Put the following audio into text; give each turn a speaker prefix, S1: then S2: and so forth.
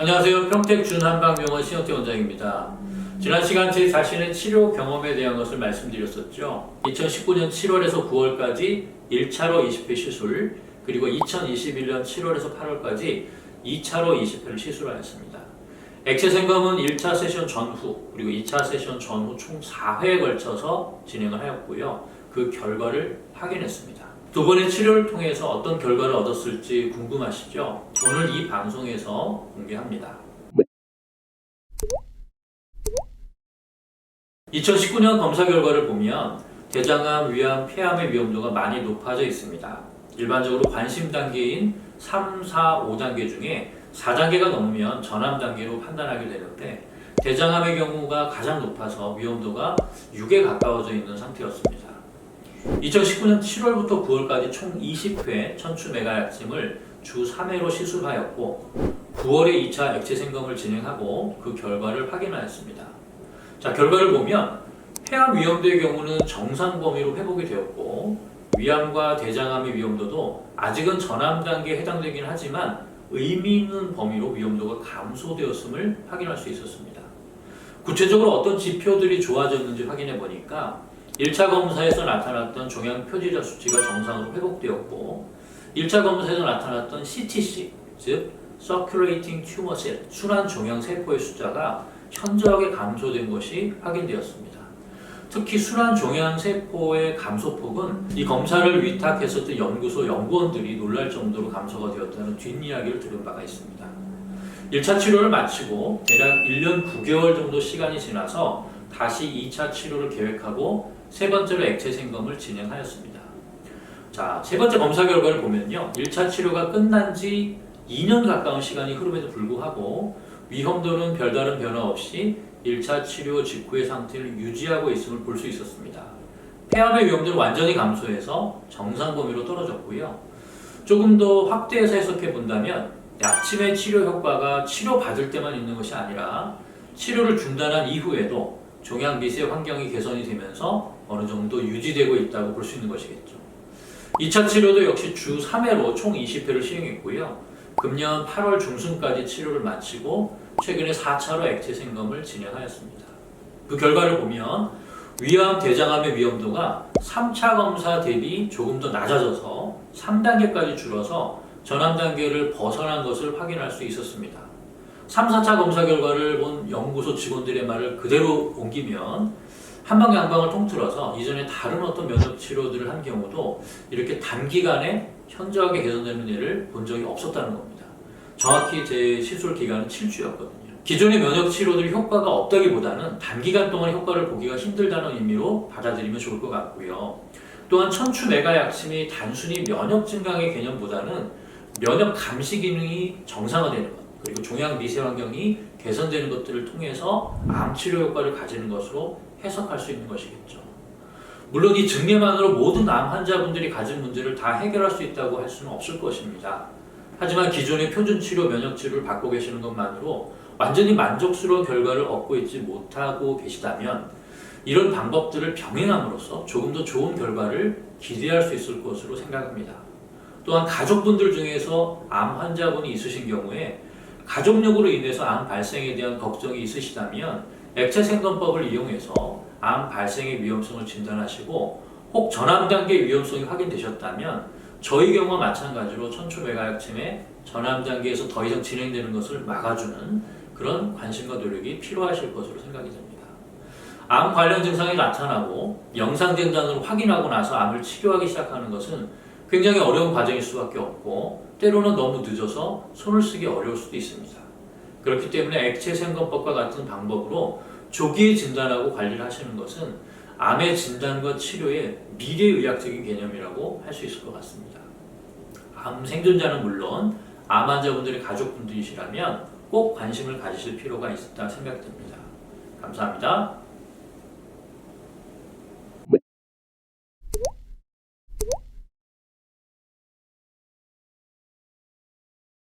S1: 안녕하세요. 평택 준한방병원 신영태 원장입니다. 지난 시간 제 자신의 치료 경험에 대한 것을 말씀드렸었죠. 2019년 7월에서 9월까지 1차로 20회 시술, 그리고 2021년 7월에서 8월까지 2차로 20회를 시술하였습니다. 액체 생검은 1차 세션 전후, 그리고 2차 세션 전후 총 4회에 걸쳐서 진행을 하였고요. 그 결과를 확인했습니다. 두 번의 치료를 통해서 어떤 결과를 얻었을지 궁금하시죠? 오늘 이 방송에서 공개합니다. 2019년 검사 결과를 보면 대장암, 위암, 폐암의 위험도가 많이 높아져 있습니다. 일반적으로 관심 단계인 3, 4, 5단계 중에 4단계가 넘으면 전암 단계로 판단하게 되는데 대장암의 경우가 가장 높아서 위험도가 6에 가까워져 있는 상태였습니다. 2019년 7월부터 9월까지 총 20회 천추 메가약침을 주 3회로 시술하였고 9월에 2차 액체 생검을 진행하고 그 결과를 확인하였습니다. 자, 결과를 보면 폐암 위험도의 경우는 정상 범위로 회복이 되었고 위암과 대장암의 위험도도 아직은 전암 단계에 해당되긴 하지만 의미 있는 범위로 위험도가 감소되었음을 확인할 수 있었습니다. 구체적으로 어떤 지표들이 좋아졌는지 확인해 보니까 1차 검사에서 나타났던 종양 표지자 수치가 정상으로 회복되었고 1차 검사에서 나타났던 CTC, 즉 Circulating Tumor Cell, 순환 종양 세포의 숫자가 현저하게 감소된 것이 확인되었습니다. 특히 순환 종양 세포의 감소폭은 이 검사를 위탁했었던 연구소 연구원들이 놀랄 정도로 감소가 되었다는 뒷이야기를 들은 바가 있습니다. 1차 치료를 마치고 대략 1년 9개월 정도 시간이 지나서 다시 2차 치료를 계획하고 세 번째로 액체 생검을 진행하였습니다. 자, 세 번째 검사 결과를 보면요. 1차 치료가 끝난 지 2년 가까운 시간이 흐름에도 불구하고 위험도는 별다른 변화 없이 1차 치료 직후의 상태를 유지하고 있음을 볼 수 있었습니다. 폐암의 위험도는 완전히 감소해서 정상 범위로 떨어졌고요. 조금 더 확대해서 해석해 본다면 약침의 치료 효과가 치료받을 때만 있는 것이 아니라 치료를 중단한 이후에도 종양 미세 환경이 개선이 되면서 어느 정도 유지되고 있다고 볼 수 있는 것이겠죠. 2차 치료도 역시 주 3회로 총 20회를 시행했고요. 금년 8월 중순까지 치료를 마치고 최근에 4차로 액체 생검을 진행하였습니다. 그 결과를 보면 위암, 대장암의 위험도가 3차 검사 대비 조금 더 낮아져서 3단계까지 줄어서 전암 단계를 벗어난 것을 확인할 수 있었습니다. 3, 4차 검사 결과를 본 연구소 직원들의 말을 그대로 옮기면 한방양방을 통틀어서 이전에 다른 어떤 면역 치료들을 한 경우도 이렇게 단기간에 현저하게 개선되는 예를 본 적이 없었다는 겁니다. 정확히 제 시술 기간은 7주였거든요. 기존의 면역 치료들 효과가 없다기보다는 단기간 동안 효과를 보기가 힘들다는 의미로 받아들이면 좋을 것 같고요. 또한 천추 메가 약침이 단순히 면역 증강의 개념보다는 면역 감시 기능이 정상화되는 것, 그리고 종양 미세 환경이 개선되는 것들을 통해서 암 치료 효과를 가지는 것으로 해석할 수 있는 것이겠죠. 물론 이 증례만으로 모든 암 환자분들이 가진 문제를 다 해결할 수 있다고 할 수는 없을 것입니다. 하지만 기존의 표준 치료, 면역 치료를 받고 계시는 것만으로 완전히 만족스러운 결과를 얻고 있지 못하고 계시다면 이런 방법들을 병행함으로써 조금 더 좋은 결과를 기대할 수 있을 것으로 생각합니다. 또한 가족분들 중에서 암 환자분이 있으신 경우에 가족력으로 인해서 암 발생에 대한 걱정이 있으시다면 액체 생검법을 이용해서 암 발생의 위험성을 진단하시고 혹 전암 단계 위험성이 확인되셨다면 저희 경우와 마찬가지로 천추 메가약침의 전암 단계에서 더 이상 진행되는 것을 막아주는 그런 관심과 노력이 필요하실 것으로 생각이 됩니다. 암 관련 증상이 나타나고 영상 진단으로 확인하고 나서 암을 치료하기 시작하는 것은 굉장히 어려운 과정일 수밖에 없고 때로는 너무 늦어서 손을 쓰기 어려울 수도 있습니다. 그렇기 때문에 액체 생검법과 같은 방법으로 조기에 진단하고 관리를 하시는 것은 암의 진단과 치료의 미래의학적인 개념이라고 할 수 있을 것 같습니다. 암 생존자는 물론 암 환자분들의 가족분들이시라면 꼭 관심을 가지실 필요가 있다 생각됩니다. 감사합니다.